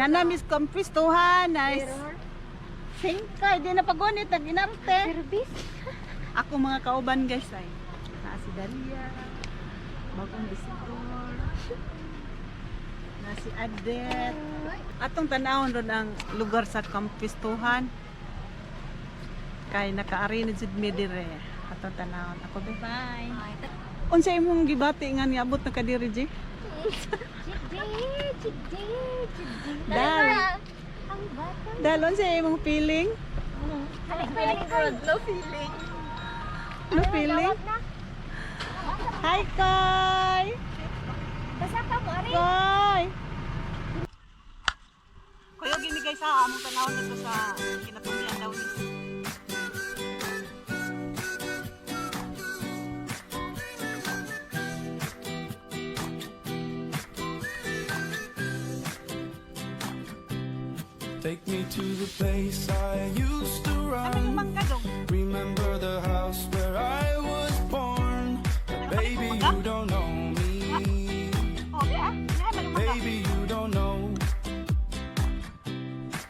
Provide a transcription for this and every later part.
Nana Miss Campuestohan, nice. Singkay, di na pagunit, nag-inarte. Service. Ako mga kauban guys ay. Si Dalia, bagong visitor. Si Adet. Atong tanawon ron ang lugar sa Campuestohan. Kay nakaari na jud mi dire. Atong tanawon. Ako bye. Unsa imong gibati nga niabot na ka diri Ji? Dal. Dal, unsa imong feeling? Feeling good. Low feeling. No feeling? Hi, Koy! Basta ka mo, Ari. Koy! Kuya, gini guys ha, among tanawon na sa kinatumian daw ni. Take me to the place I used to run. Remember the house where I was born. Baby, you don't know me. Baby, you don't know.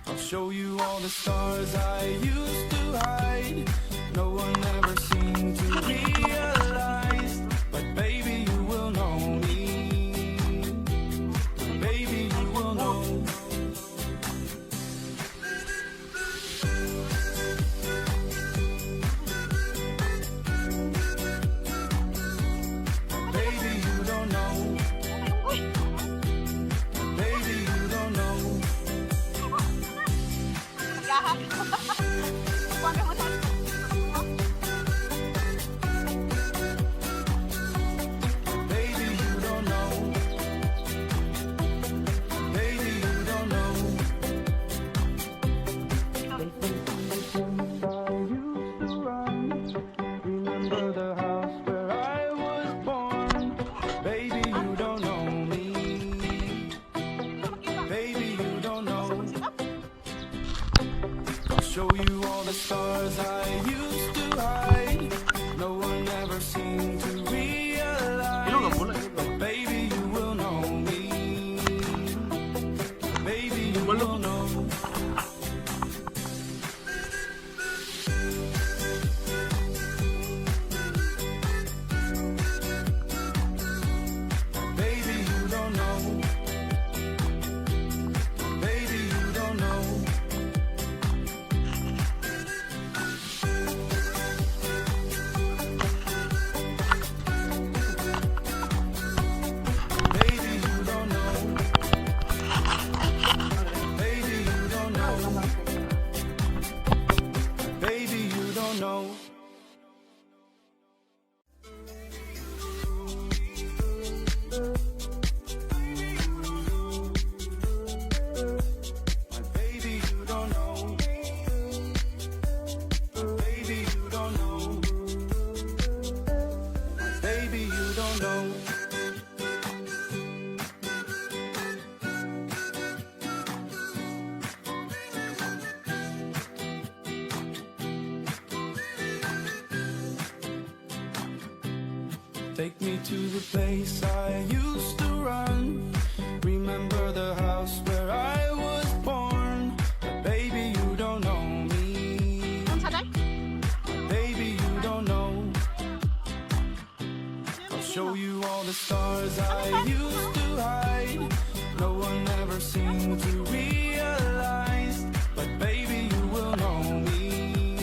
I'll show you all the stars I used to hide. No one ever seemed to realize. But baby, you will know me. Baby, you will know. Show you all the stars I used to hide. No one ever seemed to realize. Baby, you will know me. Baby, you will know. Baby, you don't know. Baby, you don't know. Take me to the place I used to run. Remember the house where I was born. But baby, you don't know me. Baby, you don't know. I'll show you all the stars I used to hide. No one ever seemed to realize. But baby, you will know me.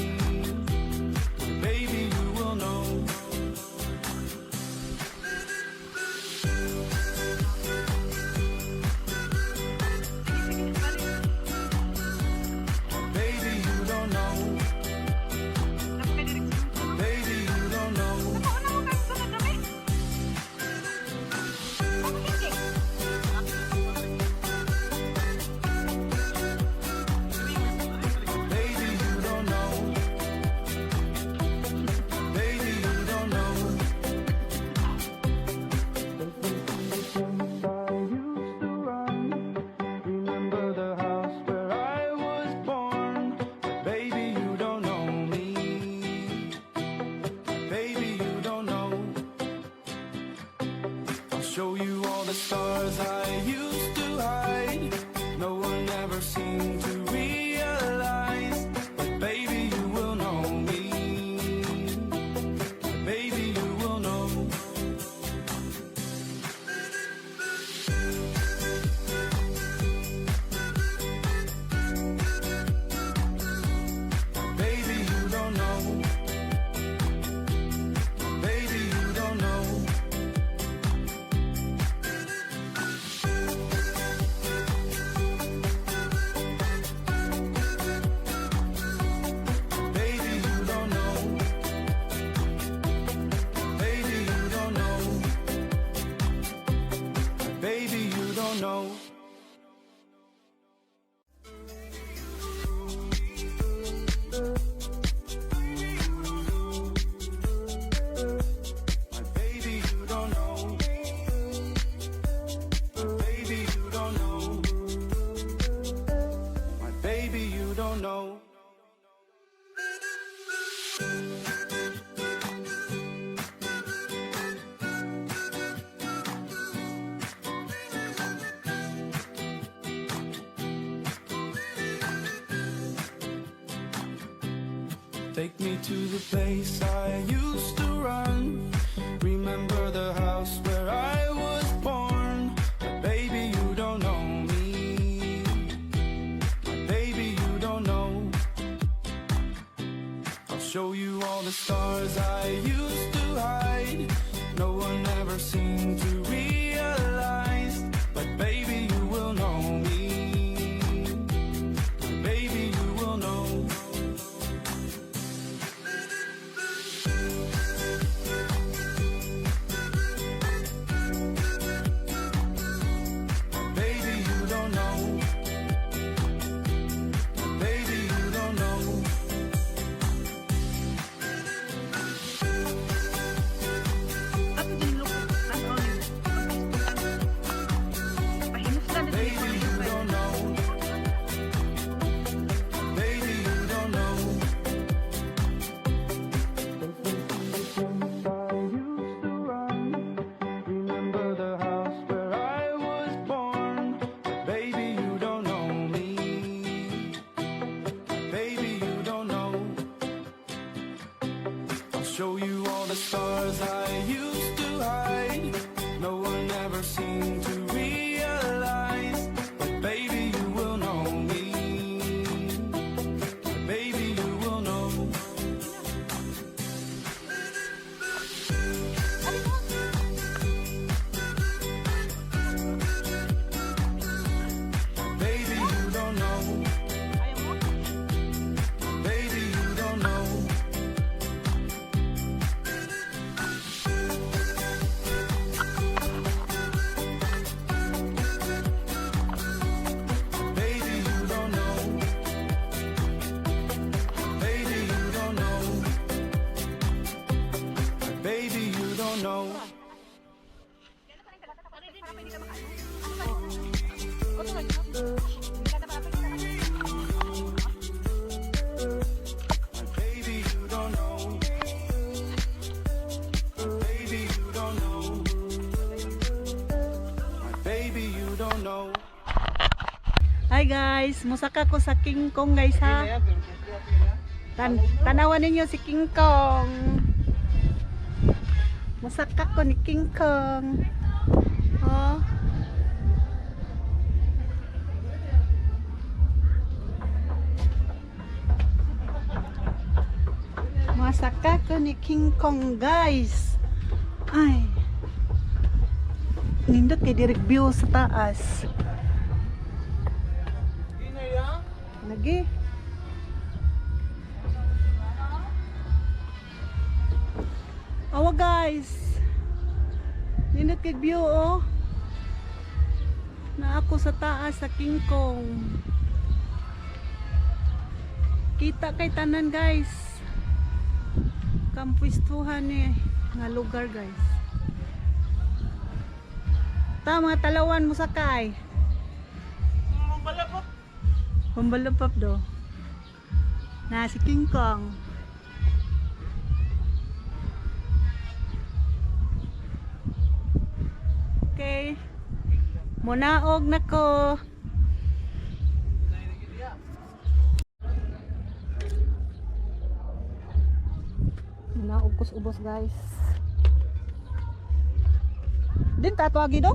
Baby, you will know. Show you all the stars I used to hide. No one Take me to the place I used to run. Remember the house where I was born. But baby, you don't know me. But baby, you don't know. I'll show you all the stars I used to hide. No one ever seemed to realize. But baby, you will know me. But baby, you will know. Baby, you don't know. Baby, you don't know. At dinlo ano ni. Pahimustan Baby, you don't know. Baby, you don't know. I used to run. Remember the house where I was born. Baby, you don't know me. Baby, you don't know. I'll show you all the stars I used to hide. No one ever seemed to realize. But baby, you will know me. Baby, you will know. Baby, you don't know. Ayaw mo? Baby, you don't know. Baby, you don't know. Baby, you don't know. Baby, you don't know. Baby, you don't know. Baby, you don't know. Baby, you don't know. Hi guys, musaka ko sa King Kong guys ha. Tanawan ninyo si King Kong. Musaka ko ni King Kong. Oh. Masaka ko ni King Kong guys. Ay. Nindot kay direct view sa taas. Lagi. Awa guys. Nindot kay view oh. Na ako sa taas sa King Kong. Kita kay tanan guys. Campuestohan nga lugar guys. Ta mga talawan mo sakay. Pambalapap do. Na si King Kong. Okay. Munaog na ko. Munaog ko sa ubos guys. Din tatwagi do?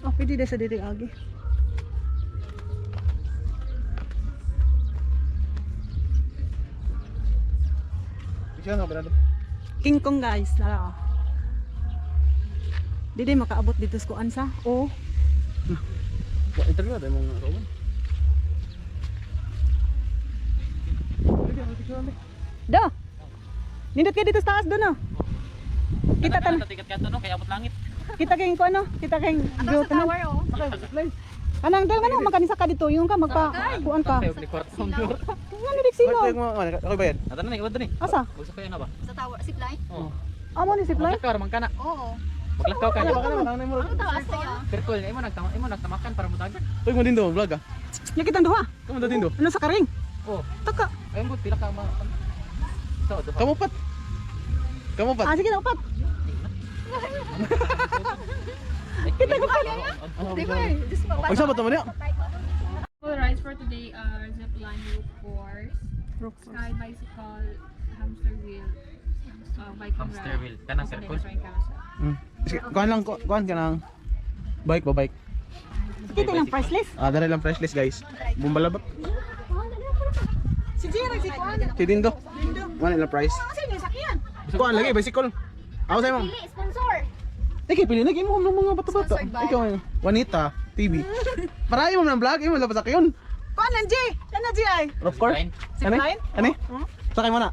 Oh, pwede na sa dito agi. King Kong guys, nara oh. Didi makaabot dito sa kuan sa. Oh. Interview ada mong kauban. Do. Nindot kay dito sa taas do no. Kita tan. Tiket kanto no kay abot langit. Kita kay ko ano? Kita kay Ato sa tower oh. Anang del ngano magkanisa ka dito yung ka magpa kuan ka. Kay kwarto mo. Ngano dik sino? Ako bayad. Ato na ni iwad ni. Asa? Gusto kaya na ba? Sa tower, zip line? Oo. Amo ni siplay? Maglakaw man kana. Oo. Maglakaw ka. Ano tawas kaya? Perkol imo nagtamakan para mo tagad. Uy, mo din do, vlog ah. Nya kitang duha. Kamu do din do. Ano sa karing? Oh, Taka. ayun po, pila ka ma... Ito, ito. Kamupat. Kamupat. Ah, sige na, upat. Kita ko pa. Di ba? Just Ang sabat naman niya. Rides for today are zip line, roof course, sky bicycle, hamster wheel, bike and Hamster ride. wheel. Kanang circle. Sorry, carousel. Kuhan lang, kuhan ka ng bike ba bike? Kita ng price list. Ah, dali lang price list guys. Bumbalabak. Si Jira, si Kuan. Si Dindo. Kuhan lang price. Kasi yung sakyan. Kuhan lagi, bicycle. Ako sa'yo ma'am. Pili, sponsor. Ikaw, pili na mo ng mga bata-bata. Sponsored by- Ikaw, Juanita, TV. Parahay mo ng vlog, mo lapas yun. Kuan lang, G. Ano, G ay? Of course. Zipline. Ano? Zipline? Ano? Sakay mo na.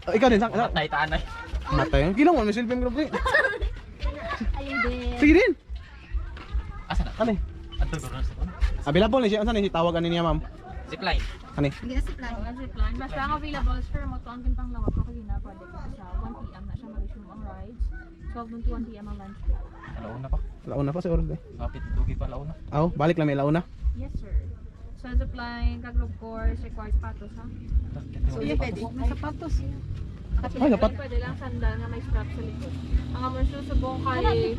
Oh, ikaw din, sakay. Matay, taanay. Matay. Kilang mo, may silping grupo. Ayun din. Sige din. Asa na? Ano? Ato, gano'n sa ano? Available ni siya. Saan ni tawagan niya, ma'am? Zipline. Ano? Hindi na supply. Zip line. Basta ang available sir, matuangkin pang lawak ako yun na pwede ko sa 1 p.m. na siya mag-resume ang rides. 12 noon to 1 p.m. ang lunch break. Alauna pa. Launa pa sa oras eh. Kapit, dugi pa, alauna. Aw, balik lang may launa. Yes sir. Sa zip line, ka-group course, required sapatos ha. So, hindi pwede. May sapatos. Ay, dapat. Pwede lang sandal na may strap sa likod. Ang amon susubong kay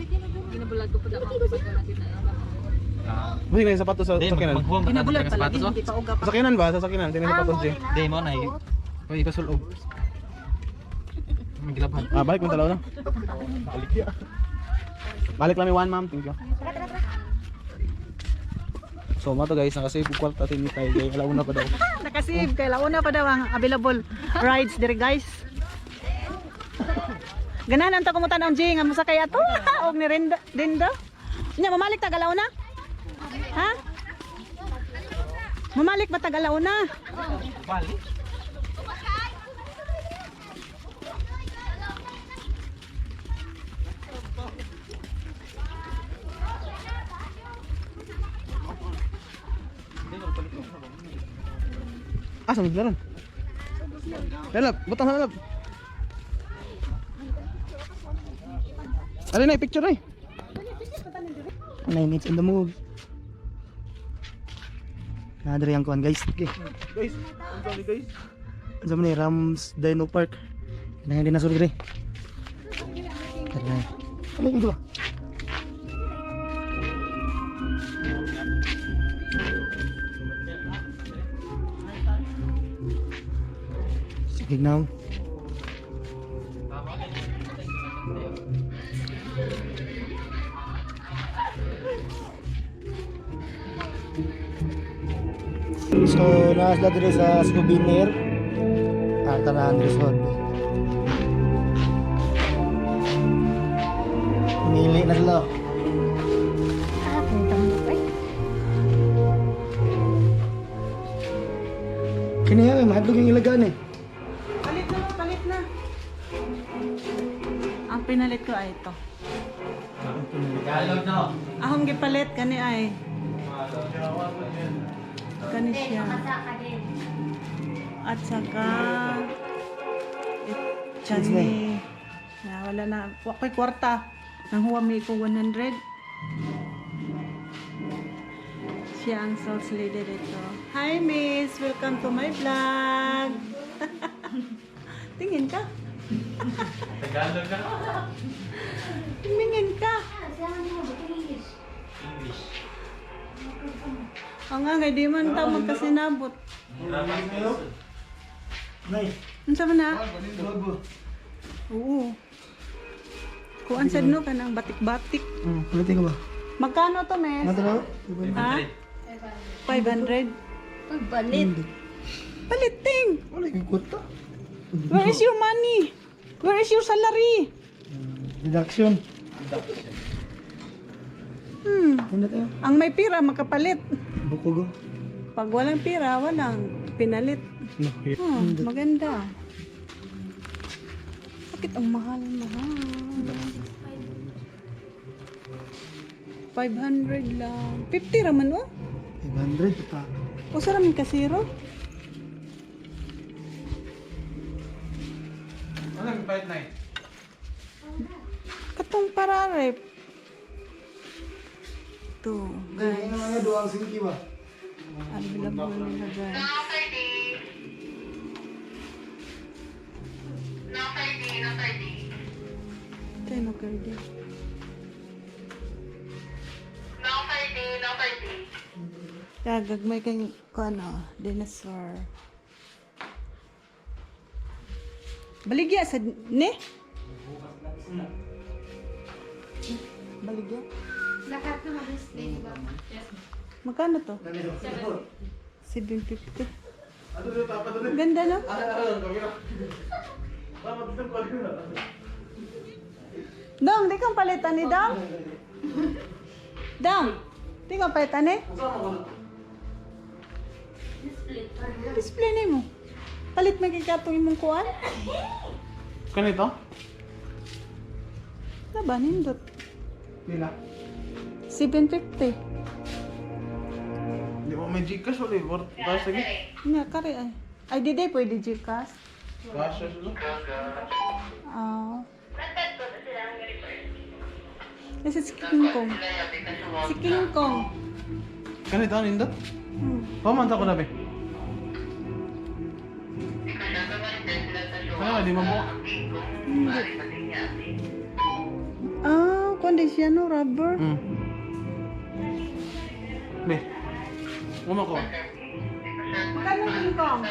ginabulag ko pa daw ang bago natin na alam. Buti na yung sapatos sa Di, sakyanan. maghuwam ka na Ginabulag ng pala, sapatos, oh. hindi pa uga Sa pa. sakyanan ba? Sa sakyanan. Tingnan yung sapatos dyan. Di mo na, Uy, ipasulog. May gilabhan. Ah, balik mo sa launa. Balik lang may one, ma'am. Thank you. So, mga to guys, nakasave ko kwarta sa inyo tayo. Kaya alauna pa daw. Nakasave kay launa pa daw ang available rides dire, guys. Ganahan ta kumutan ang G nga mo sa kay ato. Og ni Dindo. Nya mamalik ta galauna? Ha? Mamalik ba ta galauna? Bali. Ah, sa mga lalab, butang sa lalab. Ano na, picture na eh. 9 minutes in the move. Nadari ang kuhan guys. Okay. Guys, ang sorry guys. Ang sabi ni Rams Dino Park. Kailangan din na sorry rin. Ano yung ito? Sige na. So, nasa dito sa souvenir at Tanan Resort. Pumili na sila. Punta mo pa eh. Kiniya, mahadlog yung ilagaan eh. Palit na, palit na. Ang pinalit ko ay ito. Galog na. Ahong gipalit kani ay. Kani siya. At saka chani. Na wala na. Wakoy kwarta. Nang huwami ko 100. Siya ang sales leader ito. Hi miss, welcome to my vlog. Tingin ka. Tagalog na. Tingin ka. English. Ang nga, di man tao magkasinabot. Ano sabi na? Oo. Kuan sad no ka ng batik-batik. Palitin ka ba? Magkano to, mes? Natalaw? Ha? 500? Pagbalit. Paliting! Wala yung kwarta. Where is your money? Where is your salary? Deduction. Ano tayo? Ang may pira, makapalit. Bukugo. Pag walang pira, walang pinalit. No, Maganda. Bakit ang mahal-mahal? 500 lang. 50 raman, oh. 500 pa. O sa ramin kasiro? Ano yung bayad na eh? Katong pararep. Ito, guys. Ano nga doang singki ba? Available nila, guys. garden. Gagagmay kang ano, dinosaur. Baligya sa ne? Baligya? Lahat na mag-display, di ba? Magkano to? 750. Ganda no? Dong, di kang palitan ni Dong? Dong, di kang palitan ni? Display ni mo. Palit mo kikatong imong kuan? Kanito? Laba, nindot. Pila? 750. Di ba may Gcash ulit? Tapos lagi? Nga, kari ay. Ay, di day pwede Gcash. Cash ulit? Ah. Kasi si King Kong. Si King Kong. Kanito, nindot? Hmm. Pamanta ko na be. Ano, di mo mo? Ah, kondisyon no, rubber. Be. Uma ko. Magkano King Kong?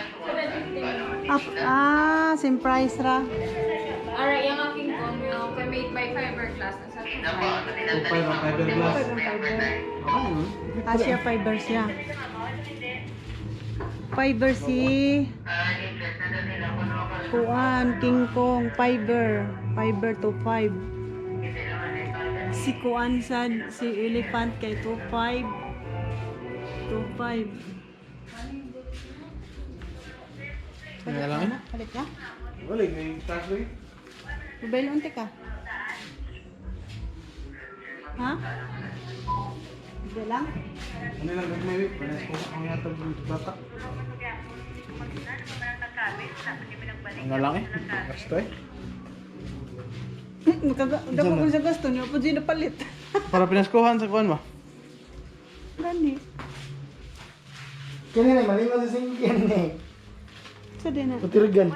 Same price ra. Alright, yung aking phone, yung made by fiberglass na sa Upay ba fiberglass? Asia fiber siya. Fiber si Kuan, King Kong, fiber. Fiber to 5. Si Kuan sad, si elephant kay to 5. To 5. Kaya lang eh. Palit ka? Wala, may cash lagi. Mobile unti ka? Ha? Hindi lang? Ano lang gagawin may panas ko ang yatag ng bata. Ang lang eh. Gasto eh. Dapat ko sa gasto niyo, pwede na palit. Para pinaskuhan sa kuhan mo. Gani. Kanina, mali mo sa singkin eh. Sa din na. Putiragan.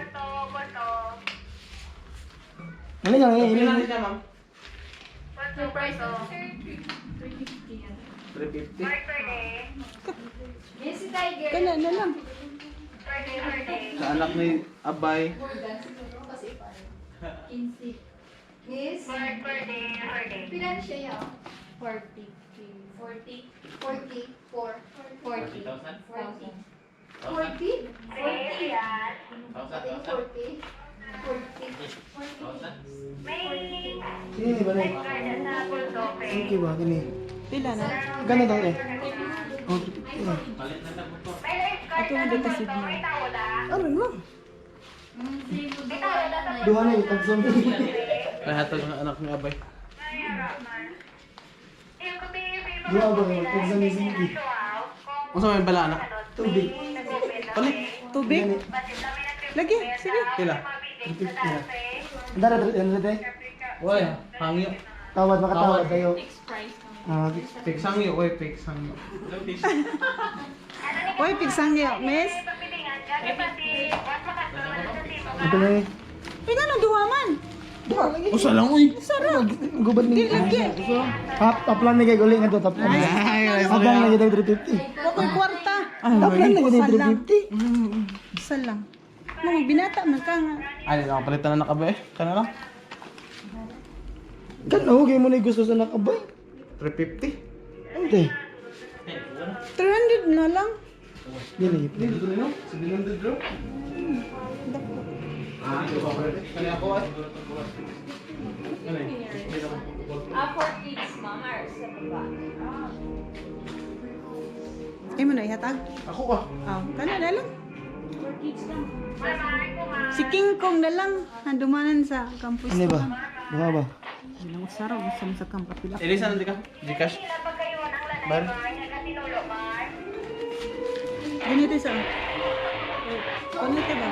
Ano nga eh? Ilan siya ma'am? Yung price, oh. 350. Yes, si Tiger. Kaya na lang. Sa anak ni Abay. Yes. Pilan siya yun? 40. 40. 40. 40. 40. 40. Sini ba na eh? Singki ba? Kini. Pila na. Ganda daw eh. Oh, Ato mo dito si mo. ano na? Duha na yung tag-zombie. Ay hatag ng anak ni Abay. Duha ba yung tag-zombie singki? Unsa may bala anak? Tubig. Palit. Tubig? Lagi, sige. Pila? Dara, dara. Oy, hangyo. Tawad, makatawad kayo. Fixed price. Fix hangyo, oy, fix hangyo. Oy, pigsang niya, miss. Ito na eh. Pina nang duha man. Duha lagi. Usa lang oy. Sarap. Gubad ni. Taplan na kay guling ito, taplan. Ay, Abang na kita 350. Wakoy kwarta. Taplan na kita Salang. 350. Isa lang. Mga binata man ka nga. Ay, lang palitan na nakabay. Kana lang. Gano, kayo mo na gusto sa nakabay. 350. Hindi. 300 na lang. Dili. Dito na no? 700 bro. Ah, ito ba pwede? Kani ako ay. Ano eh? 4 kids, ma'am, or sa baba. Ay mo na ihatag. Ako ka. Kana na lang. 4 kids lang. Si King Kong na lang. Handumanan sa campus. Ano ba? Duha ba? Ilang sarap. Gusto mo sa campus. Pila. Elisa nanti ka? Gcash? Bar? Ganito sa. Ganito ba?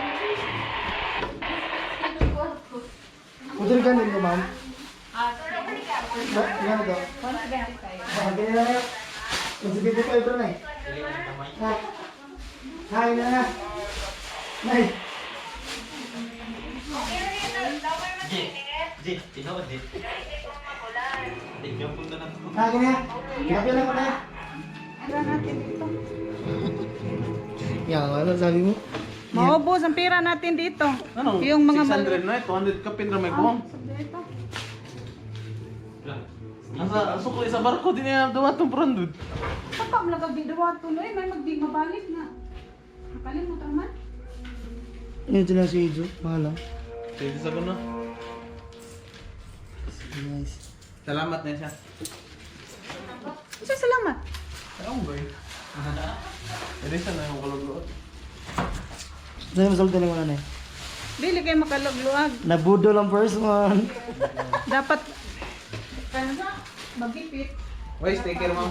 Putol ka nito, ma'am. Yan ito. Ganyan na yan. Magsibig ko kayo na eh. Ha? Hi na. Nay. Di, tinood di. Ikaw punta na to. Kaya na. Kaya lang ko na. Tira natin dito. Yan, ano sabi mo? Maubos ang pira natin dito. Ano? Yung mga 600 na, 200 ka pindra may buwang. Dito. Asa sukli sa barko din niya daw atong prandud. Papa, malagagdidawa ito na eh. May magdi mabalik na. Nakalimutan man. Yun ito lang si Ijo. Mahal lang. Sige sa kuno. Nice. Salamat na siya. Isa salamat. Ano ba yun? Hindi siya na yung kalugluot. Saan yung masulta mo na eh? Dili kayo makalugluag. Nabudol ang first one. Dapat kaya na magipit. Wait, take care ma'am.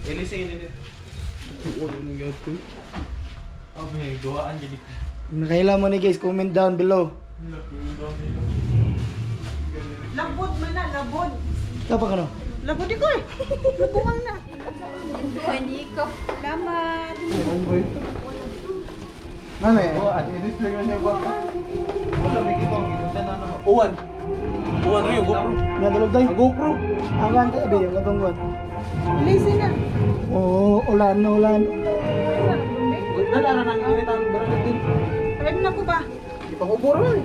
Elising ini. Ulo ng gato. Okay, duwaan jadi. Nakailan mo ni guys, comment down below. Labod man na, labod. Kapag ano? Labod ko eh. Labuang na. Hindi ko. Salamat. Ano eh? Oh, at ini talaga niya ba? Wala may kitong kita na ano. Uwan. Uwan rin yung GoPro. Nadulog tayo? GoPro. Ang ganda, ebe, yung katungguan. Lisi na. Oo, ulan na ulan. Wala na nang init ang barakat din. Pwede na ko ba? Di pa kubor rin.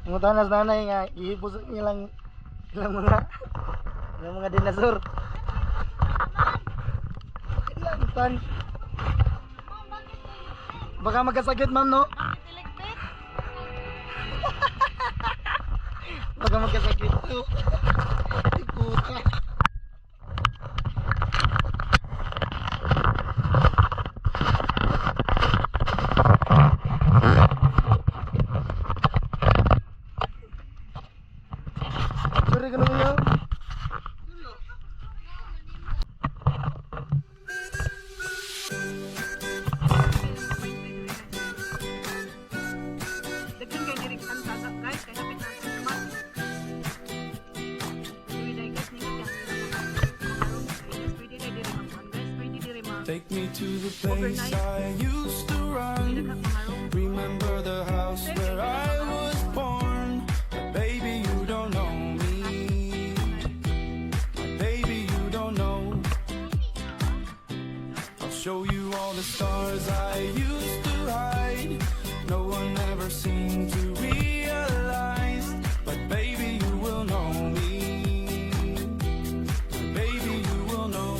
Ang tanas nanay nga, ihipos ilang mga dinosaur. Ilang tan. Baka magkasakit ma'am no? Baka magkasakit. Ay, puta. Sorry ka naman yun. Daghan kay direct ang sasap guys, kaya hapit na sa naman. Pwede guys, ningat yan. Pwede na direct ang guys, pwede direct ang Take me to the place I used to run. Remember the house where I was born. But baby, you don't know me. Baby, you don't know. I'll show you all the stars I used to hide. No one ever seemed to realize. But baby, you will know me. Baby, you will know.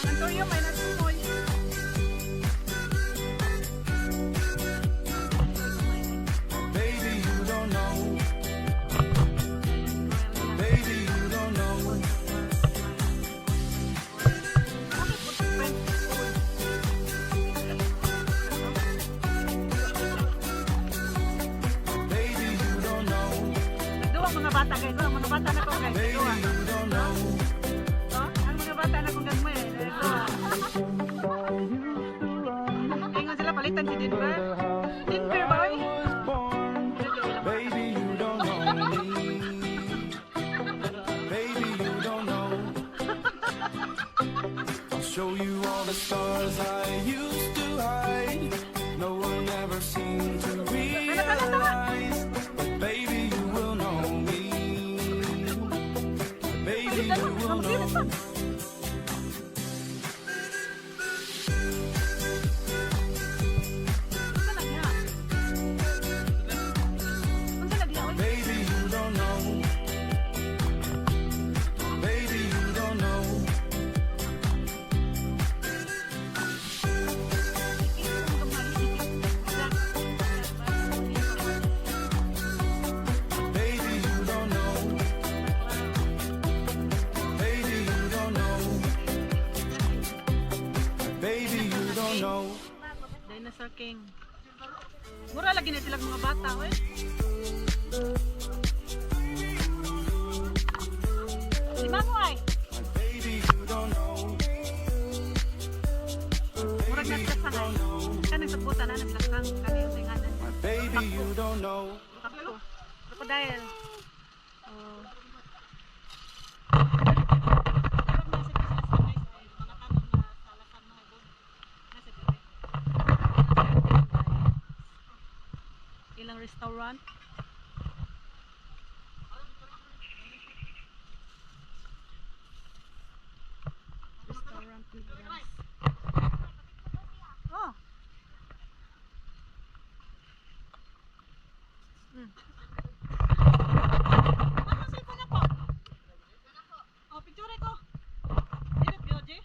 Ang tuyo may natumoy. Baby, you don't know. Baby, you don't know. Baby, you don't know. Nagduwa mga bata guys, oh, mga bata na ko guys. Baby, Nagduwa. you don't know. Oh, ang mga bata na kong gagmay. Nagduwa. Ingon sila palitan si Denver. Denver ba oy? Baby, you don't know me. Baby, you don't know. I'll show you all the stars I used to hide. No one ever seemed to realize. But baby, you will know me. Baby, you will know. Baby, you don't know. Baby, you don't know. Baby, you don't know. Baby, you don't know. Baby, you don't know. Dinosaur King. Mura lagi na silang mga bata, oy. Lima mo ay. Baby, you don't know. Murag na sa sangay. Kanang sabutan na naglakang kani yung singanan. Baby, you don't know. Ako. Crocodile. Oh. restaurant. Restaurant with guys. Oh. Ano sa ipon ako? Oh, picture ko. Dili bioje.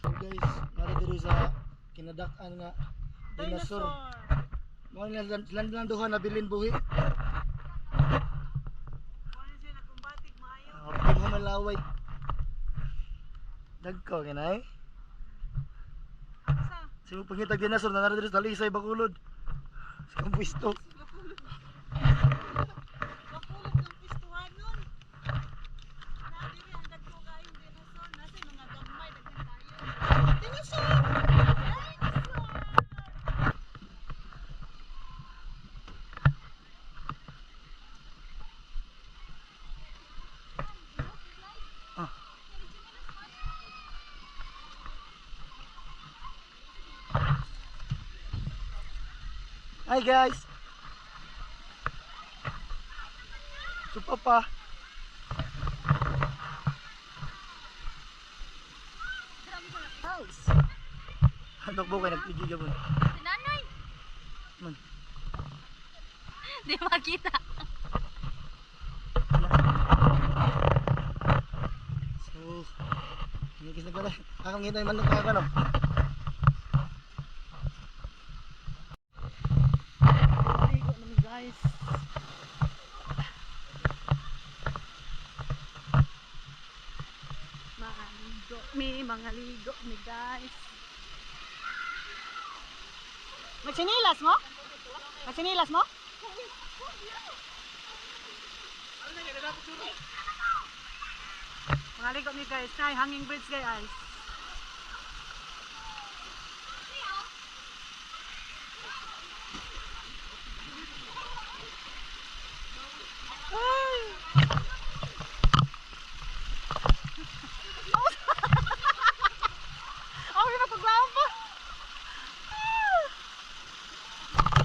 So guys, nara diri sa kinadak-an nga dinosaur. Mo na lang duha na bilin buhi. Kuan siya nagkumbatig maayo. Okay mo malaway. Dagko kinay. Sa Sige pangitag dinosaur na nara diri sa Talisay Bacolod. Sa Campuesto. Bakulod ng pistuhan nun. Nadiri ang dagko kayong dinosaur. Nasa mga gagmay, daghan tayo. Dinosaur! Dinosaur! Hi guys. So papa. Nice. Ano po kayo nagpigi ka mo? Nanay! Man. Di makita. So, hingis na pala. Akang ngitay man lang ka no? Maligo naman guys. Mga ligo mi guys. Magsinilas mo? Magsinilas mo? Mga ligo mi guys. Nay, hanging bridge guys.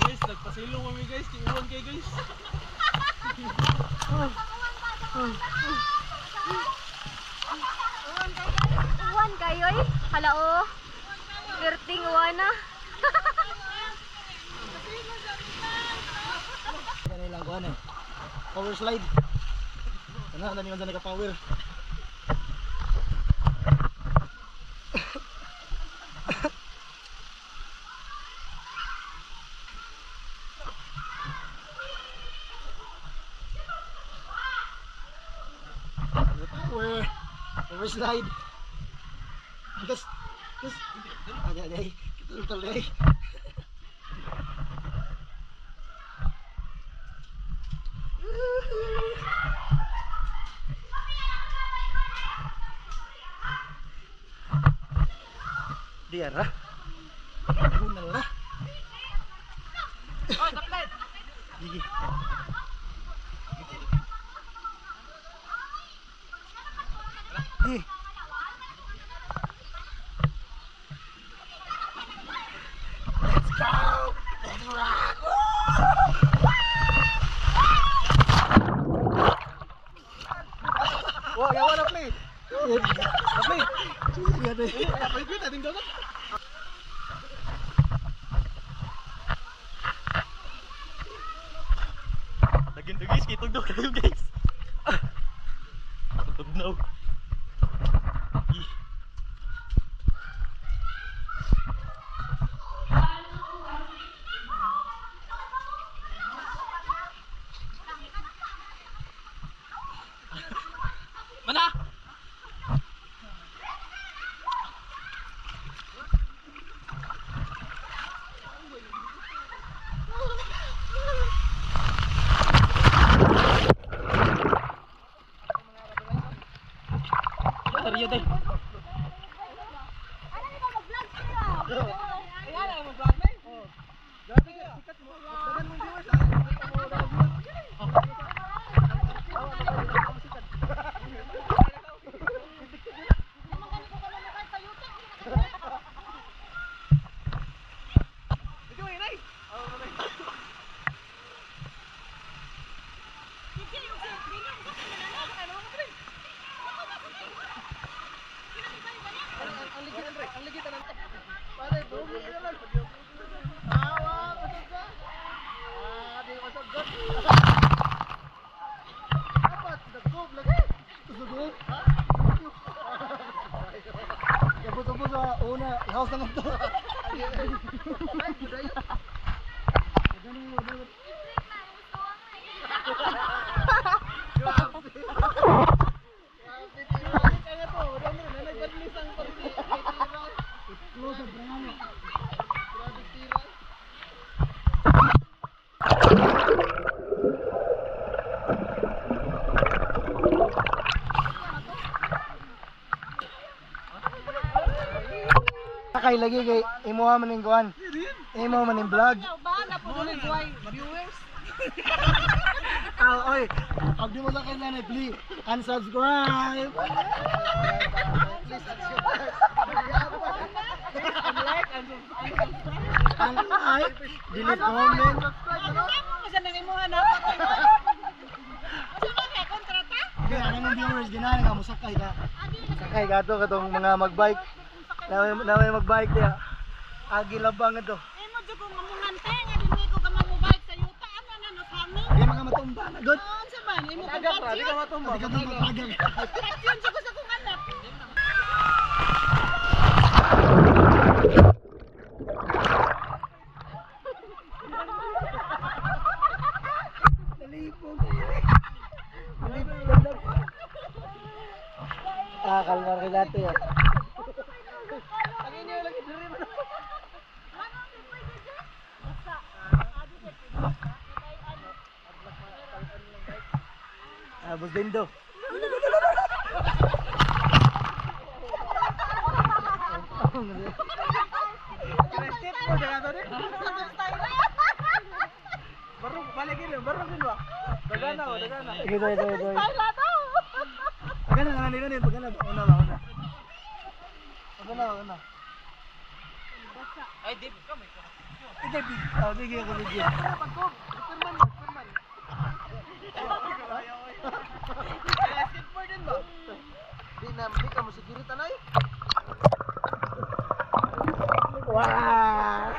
Guys, nagpasilong kami guys. Iuwan kayo guys. Uwan kayo eh. Halao. Gerting uwan na. Ano lang kuhan eh. Power slide. Ano na niyo naka power. Power slide. Terus ada betul deh. Dia lah. Guna lah. Oh, dapat. Gigi. Let's go! Let's rock! Wah, gawa na play. Play! Iya deh. Play ko natin dagat. Lagyan to guys, kitog daw kayo guys. Tugnaw. Mana? Tariya day. Ayan, mag-vlog na. Oh. Grabe ka, sikat mo. Kapos-kapos sa una, house naman to. Kay lagi kay imo man ning kuan. Imo man ning vlog. Bahala po dili buhay viewers. Oy, pag di mo sa kanila please unsubscribe. Please subscribe. And like, delete comment. Ano mo sa nang imuha na pa ko. Asa ba kay kontrata? Kaya ang viewers ginahan nga musakay ka. Sakay ka to katong mga magbike. Naway magbike dia. Agi labang ito. Imo jud ko mamungante nga dinhi ko ka mamubike sa yuta ano na no kami. Di mga matumba na good. Unsa man imo ka di ka matumba. Di ka matumba. Yun jud ko sa kong anak. Kalmar ka dati ya. Bos Dindo. Baru balik ini, baru din ba? Dagana. Ito. Pagana nga nila din, pagana. Una ba? Una. Ay, di ka may ka. Ito big. Oh, sige ako video. Skateboard din ba? Di ka mo security tanay. Wow!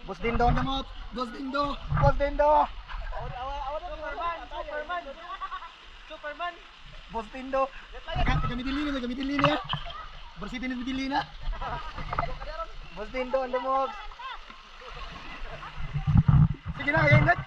Bos Dindo na mo. Bos Dindo. Superman. Bos Dindo. Gamitin linya. Bersihin linya. Bos Dindo anda mo. Sige na, ingat.